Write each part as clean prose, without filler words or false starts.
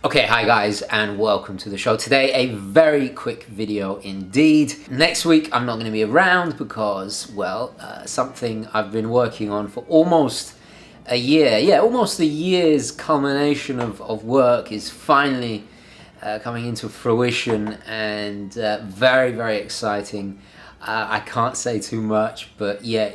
Okay, hi guys, and welcome to the show. Today, a very quick video indeed. Next week, I'm not going to be around because, well, something I've been working on for almost a year. Yeah, almost a year's culmination of work is finally coming into fruition, and very, very exciting. I can't say too much, but yeah,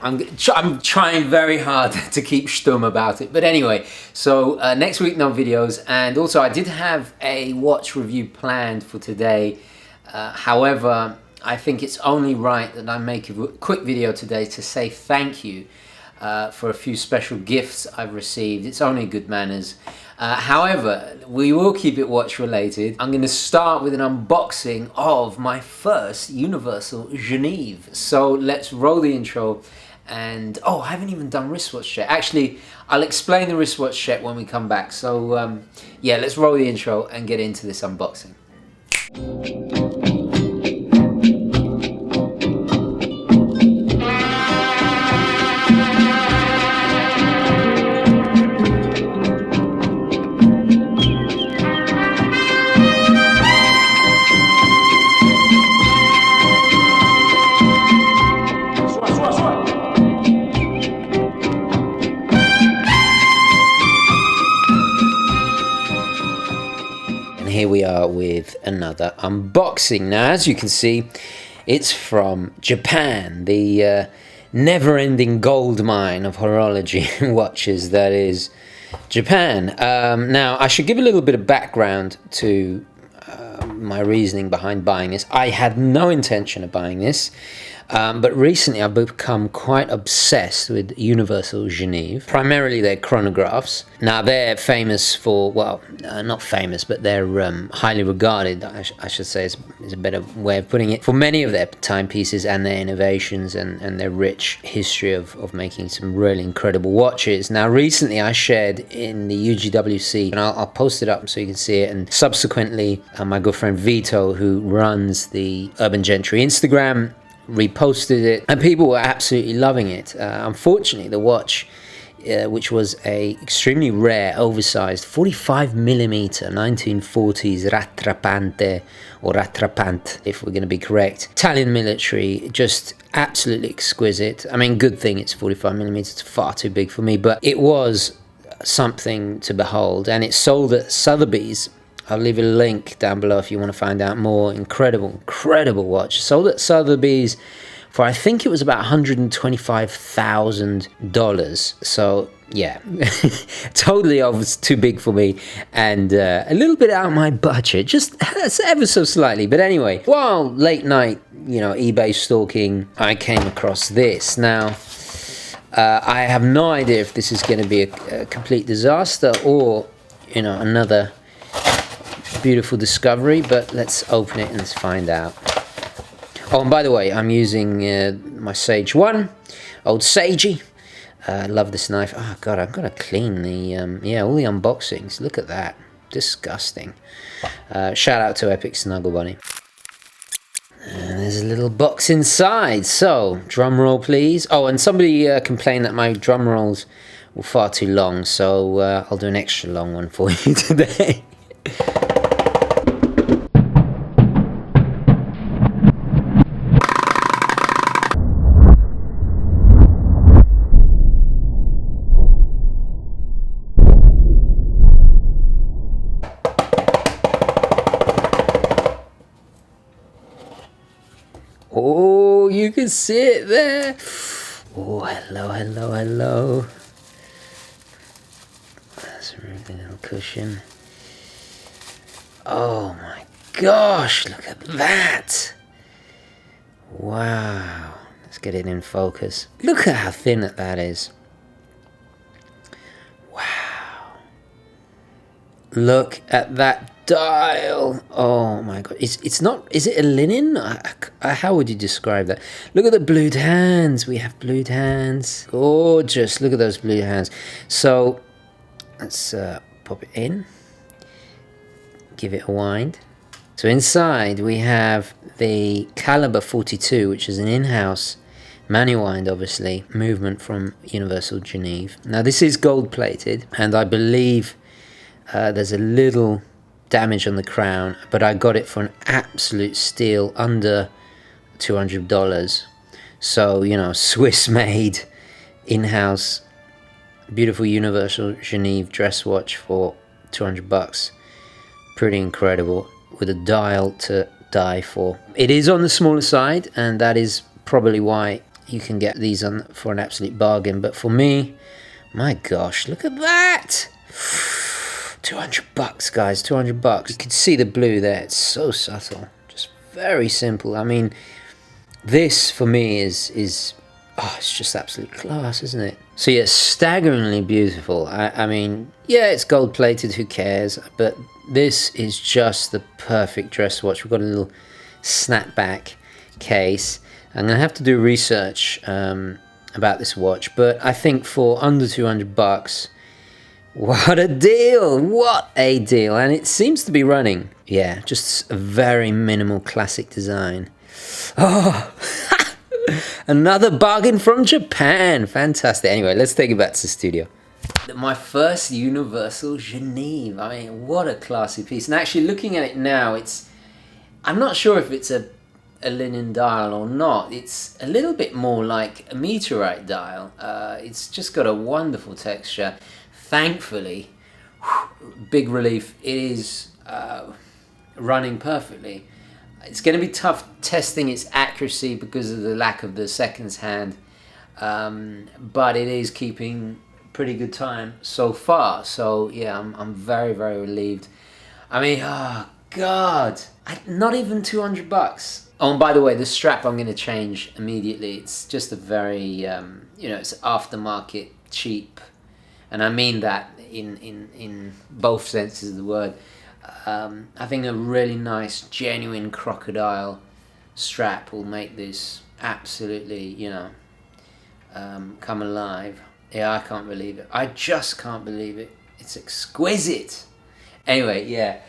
I'm trying very hard to keep stum about it. But anyway, so next week no videos, and also I did have a watch review planned for today. However, I think it's only right that I make a quick video today to say thank you for a few special gifts I've received. It's only good manners. However, we will keep it watch related. I'm going to start with an unboxing of my first Universal Geneve. So let's roll the intro. And oh, I haven't even done wristwatch check. Actually, I'll explain the wristwatch check when we come back. So yeah, let's roll the intro and get into this unboxing. Here we are with another unboxing. Now, as you can see, it's from Japan, the never-ending gold mine of horology watches that is Japan. Now, I should give a little bit of background to my reasoning behind buying this. I had no intention of buying this. But recently I've become quite obsessed with Universal Geneve, primarily their chronographs. Now they're famous for, well, not famous, but they're highly regarded, I should say is a better way of putting it, for many of their timepieces and their innovations and their rich history of making some really incredible watches. Now recently I shared in the UGWC, and I'll post it up so you can see it, and subsequently my good friend Vito, who runs the Urban Gentry Instagram, reposted it, and people were absolutely loving it. Unfortunately, the watch, which was a extremely rare, oversized 45mm 1940s rattrapante, or rattrapant, if we're going to be correct, Italian military, just absolutely exquisite. I mean, good thing it's 45mm, it's far too big for me, but it was something to behold, and it sold at Sotheby's. I'll leave a link down below if you want to find out more. Incredible watch. Sold at Sotheby's for, I think it was about $125,000. So yeah, totally too big for me, and a little bit out of my budget, just ever so slightly. But anyway, while late night, eBay stalking, I came across this. Now, I have no idea if this is going to be a complete disaster or, another beautiful discovery, but let's open it and let's find out. Oh, and by the way, I'm using my Sage 1, old Sagey. I love this knife. Oh god, I've got to clean the all the unboxings. Look at that, disgusting. Shout out to Epic Snuggle Bunny. And there's a little box inside, so drum roll please. Oh, and somebody complained that my drum rolls were far too long, so I'll do an extra long one for you today. Oh, you can see it there. Oh, hello. Let's remove the little cushion. Oh my gosh, look at that. Wow. Let's get it in focus. Look at how thin that is. Wow. Look at that dial. Oh my god. It's not, is it a linen? How would you describe that? Look at the blued hands. We have blued hands. Gorgeous. Look at those blued hands. So let's pop it in. Give it a wind. So inside we have the Caliber 42, which is an in-house Manual wind, obviously, movement from Universal Geneve. Now this is gold plated, and I believe there's a little damage on the crown, but I got it for an absolute steal, under $200. So, you know, Swiss made, in-house, beautiful Universal Geneve dress watch for 200 bucks. Pretty incredible, with a dial to die for. It is on the smaller side, and that is probably why you can get these on for an absolute bargain. But for me, my gosh, look at that. 200 bucks, guys, 200 bucks. You can see the blue there, it's so subtle, just very simple. I mean, this for me is oh, it's just absolute class, isn't it? So yeah, staggeringly beautiful. I mean, yeah, it's gold plated, who cares? But this is just the perfect dress watch. We've got a little snapback case. I'm gonna have to do research about this watch, but I think for under 200 bucks, what a deal! What a deal! And it seems to be running. Yeah, just a very minimal classic design. Oh, another bargain from Japan. Fantastic. Anyway, let's take it back to the studio. My first Universal Geneve. I mean, what a classy piece. And actually looking at it now, I'm not sure if it's a linen dial or not. It's a little bit more like a meteorite dial. It's just got a wonderful texture. Thankfully, big relief, it is running perfectly. It's going to be tough testing its accuracy because of the lack of the seconds hand, but it is keeping pretty good time so far. So yeah, I'm very, very relieved. I mean, oh God, not even 200 bucks. Oh, and by the way, the strap I'm going to change immediately. It's just a very, you know, it's aftermarket cheap. And I mean that in both senses of the word. I think a really nice, genuine Crocodile strap will make this absolutely, you know, come alive. Yeah, I can't believe it. I just can't believe it. It's exquisite. Anyway, yeah.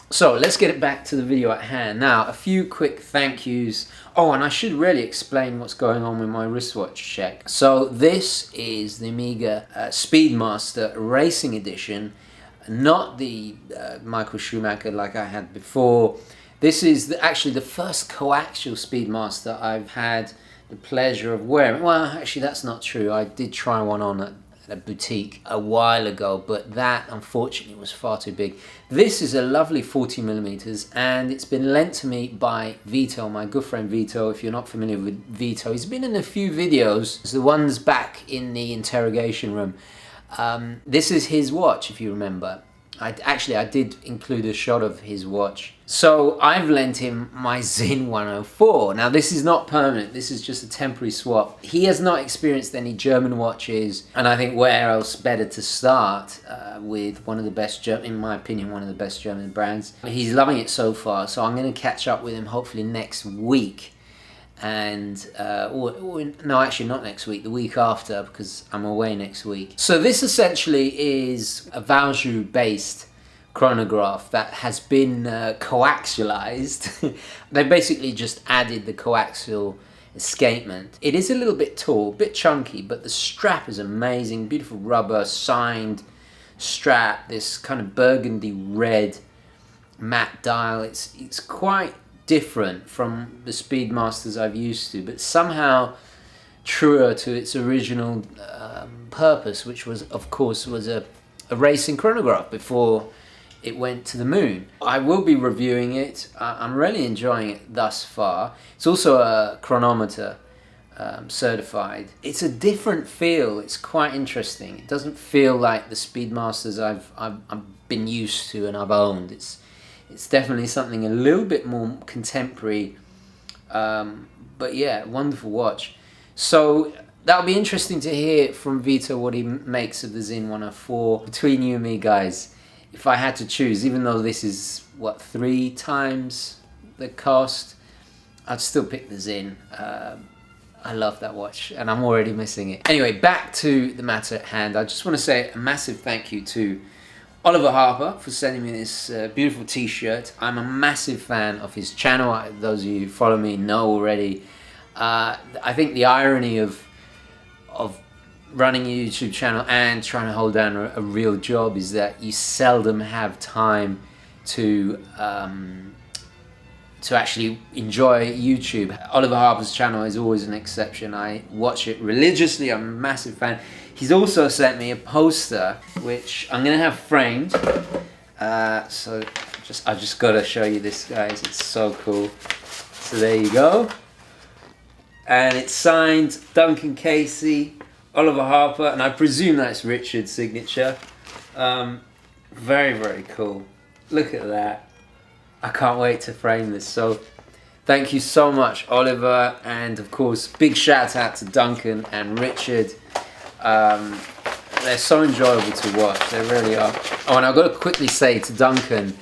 So let's get it back to the video at hand. Now, a few quick thank yous. Oh, and I should really explain what's going on with my wristwatch check. So this is the Omega Speedmaster Racing Edition, not the Michael Schumacher like I had before. This is actually the first coaxial Speedmaster I've had the pleasure of wearing. Well, actually that's not true. I did try one on at a boutique a while ago, but that unfortunately was far too big. This is a lovely 40mm, and it's been lent to me by Vito, my good friend Vito. If you're not familiar with Vito, he's been in a few videos. It's the ones back in the interrogation room. This is his watch, if you remember. I did include a shot of his watch. So I've lent him my Sinn 104. Now this is not permanent, this is just a temporary swap. He has not experienced any German watches, and I think where else better to start with one of the best, in my opinion, one of the best German brands. He's loving it so far, so I'm going to catch up with him hopefully next week. And no, actually not next week, the week after, because I'm away next week. So this essentially is a Valjoux based chronograph that has been coaxialized. They basically just added the coaxial escapement. It is a little bit tall, a bit chunky, but the strap is amazing. Beautiful rubber signed strap, this kind of burgundy red matte dial. It's quite different from the Speedmasters I've used to, but somehow truer to its original purpose, which was, of course, was a racing chronograph before it went to the moon. I will be reviewing it. I'm really enjoying it thus far. It's also a chronometer certified. It's a different feel. It's quite interesting. It doesn't feel like the Speedmasters I've been used to and I've owned. It's definitely something a little bit more contemporary, but yeah, wonderful watch. So that'll be interesting to hear from Vito what he makes of the Sinn 104. Between you and me, guys, if I had to choose, even though this is, what, 3 times the cost, I'd still pick the Sinn. I love that watch, and I'm already missing it. Anyway, back to the matter at hand. I just want to say a massive thank you to Oliver Harper for sending me this beautiful t-shirt. I'm a massive fan of his channel. Those of you who follow me know already. I think the irony of running a YouTube channel and trying to hold down a real job is that you seldom have time to actually enjoy YouTube. Oliver Harper's channel is always an exception. I watch it religiously. I'm a massive fan. He's also sent me a poster which I'm gonna have framed. So I just gotta show you this, guys. It's so cool. So there you go. And it's signed Duncan Casey, Oliver Harper, and I presume that's Richard's signature. Very, very cool. Look at that. I can't wait to frame this. So thank you so much, Oliver, and of course, big shout out to Duncan and Richard. They're so enjoyable to watch, they really are. Oh, and I've got to quickly say to Duncan,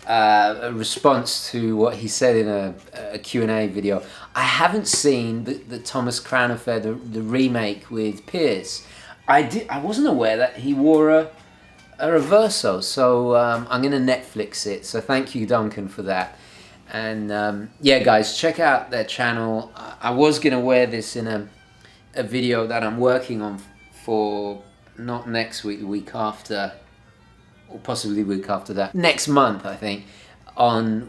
a response to what he said in a Q&A video. I haven't seen the Thomas Crown Affair, the remake with Pierce. I wasn't aware that he wore a reverso, so I'm gonna Netflix it. So thank you, Duncan, for that. And yeah, guys, check out their channel. I was gonna wear this in a video that I'm working on for not next week, the week after, or possibly the week after that. Next month, I think, on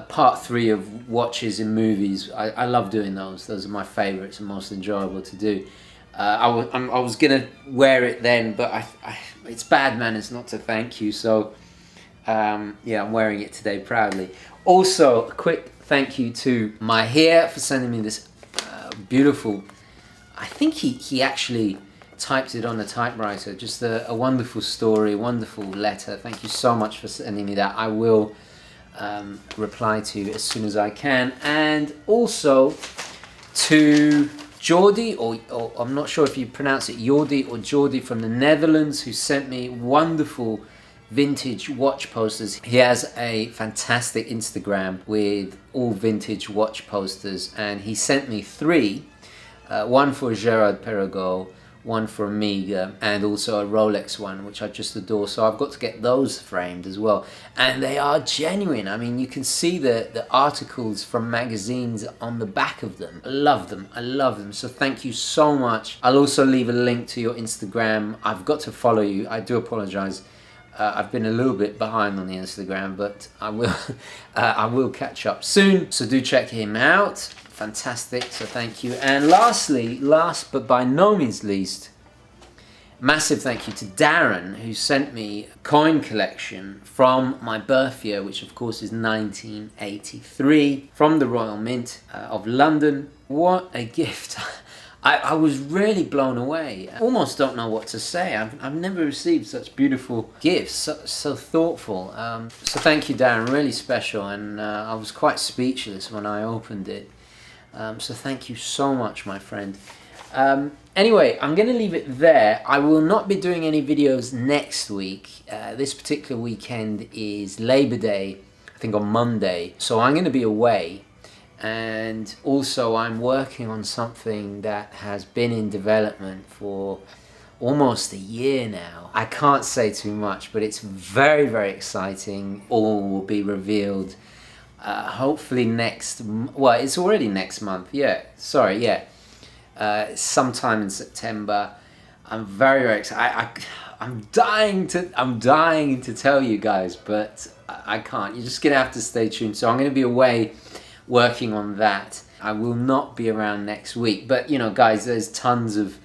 part 3 of watches in movies. I love doing those. Those are my favourites and most enjoyable to do. I was gonna wear it then, but it's bad manners not to thank you. So yeah, I'm wearing it today proudly. Also, a quick thank you to my hair for sending me this beautiful. I think he actually typed it on a typewriter. Just a wonderful story, wonderful letter. Thank you so much for sending me that. I will reply to you as soon as I can. And also to Jordi, or I'm not sure if you pronounce it Jordi or Jordi, from the Netherlands, who sent me wonderful vintage watch posters. He has a fantastic Instagram with all vintage watch posters, and he sent me 3, one for Gerard Perregaux, one for Omega, and also a Rolex one, which I just adore. So I've got to get those framed as well. And they are genuine. I mean, you can see the articles from magazines on the back of them. I love them. I love them. So thank you so much. I'll also leave a link to your Instagram. I've got to follow you. I do apologize. I've been a little bit behind on the Instagram, but I will catch up soon. So do check him out. Fantastic, so thank you. And lastly, last but by no means least, massive thank you to Darren, who sent me a coin collection from my birth year, which of course is 1983, from the Royal Mint of London. What a gift. I was really blown away. I almost don't know what to say. I've never received such beautiful gifts, so thoughtful. So thank you, Darren, really special, and I was quite speechless when I opened it. So thank you so much, my friend. Anyway, I'm going to leave it there. I will not be doing any videos next week. This particular weekend is Labor Day, I think on Monday. So I'm going to be away. And also I'm working on something that has been in development for almost a year now. I can't say too much, but it's very, very exciting. All will be revealed hopefully well, it's already next month. Yeah, sorry, yeah. Sometime in September. I'm very, very excited. I'm dying to tell you guys, but I can't. You're just gonna have to stay tuned. So I'm gonna be away working on that. I will not be around next week, but you know, guys, there's tons of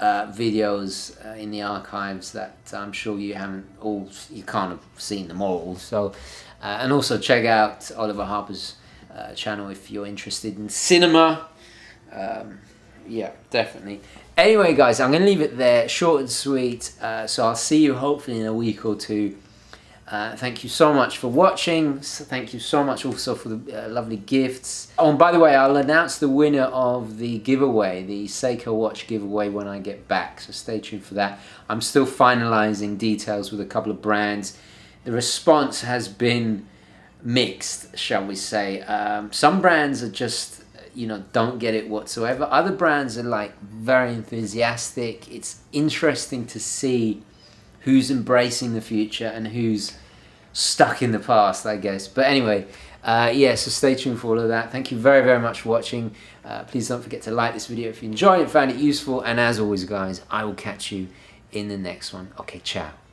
videos in the archives that I'm sure you can't have seen them all. So and also check out Oliver Harper's channel if you're interested in cinema. Yeah, definitely. Anyway, guys, I'm going to leave it there, short and sweet. So I'll see you hopefully in a week or two. Thank you so much for watching. Thank you so much also for the lovely gifts. Oh, and by the way, I'll announce the winner of the giveaway, the Seiko watch giveaway, when I get back. So stay tuned for that. I'm still finalizing details with a couple of brands. The response has been mixed, shall we say. Some brands are just, you know, don't get it whatsoever. Other brands are like very enthusiastic. It's interesting to see who's embracing the future and who's stuck in the past, I guess. But anyway, Yeah, so stay tuned for all of that. Thank you very, very much for watching. Please don't forget to like this video if you enjoyed it, found it useful, and as always guys, I will catch you in the next one. Okay, ciao.